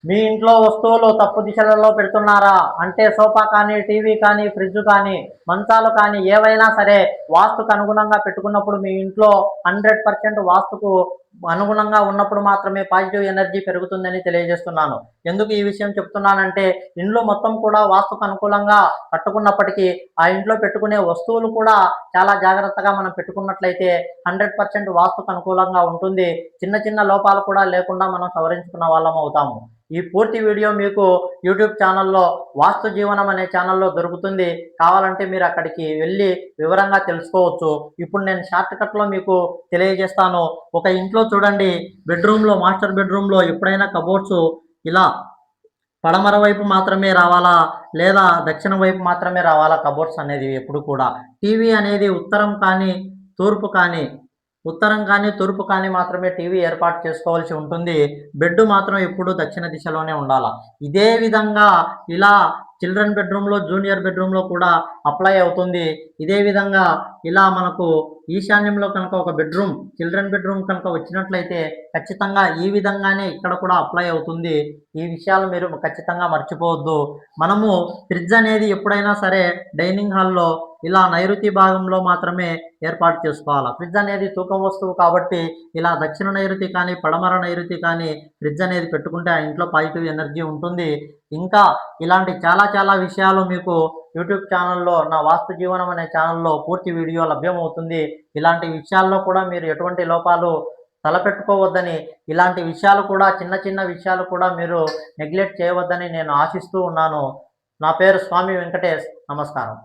మీ ఇంట్లో వస్తువులు తప్పు దిశలలో పెడుతున్నారా అంటే సోఫా కానీ, టీవీ కానీ, ఫ్రిడ్జ్ కానీ, మంచాలు కానీ ఏవైనా సరే వాస్తుకు అనుగుణంగా పెట్టుకున్నప్పుడు మీ ఇంట్లో 100% వాస్తుకు అనుగుణంగా ఉన్నప్పుడు మాత్రమే పాజిటివ్ ఎనర్జీ పెరుగుతుందని తెలియజేస్తున్నాను. ఎందుకు ఈ విషయం చెప్తున్నానంటే ఇండ్లు మొత్తం కూడా వాస్తుకు అనుకూలంగా కట్టుకున్నప్పటికీ ఆ ఇంట్లో పెట్టుకునే వస్తువులు కూడా చాలా జాగ్రత్తగా మనం పెట్టుకున్నట్లయితే 100% వాస్తుకు అనుకూలంగా ఉంటుంది. చిన్న చిన్న లోపాలు కూడా లేకుండా మనం సవరించుకున్న వాళ్ళం అవుతాము. ఈ పూర్తి వీడియో మీకు యూట్యూబ్ ఛానల్లో వాస్తు జీవనం అనే ఛానల్లో దొరుకుతుంది. కావాలంటే మీరు అక్కడికి వెళ్ళి వివరంగా తెలుసుకోవచ్చు. ఇప్పుడు నేను షార్ట్ కట్లో మీకు తెలియజేస్తాను. ఒక ఇంట్లో చూడండి, బెడ్రూమ్లో మాస్టర్ బెడ్రూమ్లో ఎప్పుడైనా కబోర్డ్స్ ఇలా పడమర వైపు మాత్రమే రావాలా లేదా దక్షిణ వైపు మాత్రమే రావాలా కబోర్డ్స్ అనేది ఎప్పుడు కూడా. టీవీ అనేది ఉత్తరం కానీ తూర్పు కానీ తూర్పు కానీ మాత్రమే టీవీ ఏర్పాటు చేసుకోవాల్సి ఉంటుంది. బెడ్ మాత్రం ఎప్పుడూ దక్షిణ దిశలోనే ఉండాలా. ఇదే విధంగా ఇలా చిల్డ్రన్ బెడ్రూమ్లో జూనియర్ బెడ్రూమ్లో కూడా అప్లై అవుతుంది. ఇదే విధంగా ఇలా మనకు ఈశాన్యంలో కనుక ఒక బెడ్రూమ్ చిల్డ్రన్ బెడ్రూమ్ కనుక వచ్చినట్లయితే ఖచ్చితంగా ఈ విధంగానే ఇక్కడ కూడా అప్లై అవుతుంది. ఈ విషయాలు మీరు ఖచ్చితంగా మర్చిపోవద్దు. మనము ఫ్రిడ్జ్ అనేది ఎప్పుడైనా సరే డైనింగ్ హాల్లో ఇలా నైరుతి భాగంలో మాత్రమే ఏర్పాటు చేసుకోవాలి. ఫ్రిడ్జ్ అనేది తూకం వస్తువు కాబట్టి ఇలా దక్షిణ నైరుతి కానీ పడమర నైరుతి కానీ ఫ్రిడ్జ్ అనేది పెట్టుకుంటే ఆ ఇంట్లో పాజిటివ్ ఎనర్జీ ఉంటుంది. ఇంకా ఇలాంటి చాలా చాలా విషయాలు మీకు యూట్యూబ్ ఛానల్లో నా వాస్తు జీవనం అనే ఛానల్లో పూర్తి వీడియో లభ్యమవుతుంది. ఇలాంటి విషయాల్లో కూడా మీరు ఎటువంటి లోపాలు తలపెట్టుకోవద్దని, ఇలాంటి విషయాలు కూడా చిన్న చిన్న విషయాలు కూడా మీరు నెగ్లెక్ట్ చేయవద్దని నేను ఆశిస్తూ ఉన్నాను. నా పేరు స్వామి వెంకటేష్. నమస్కారం.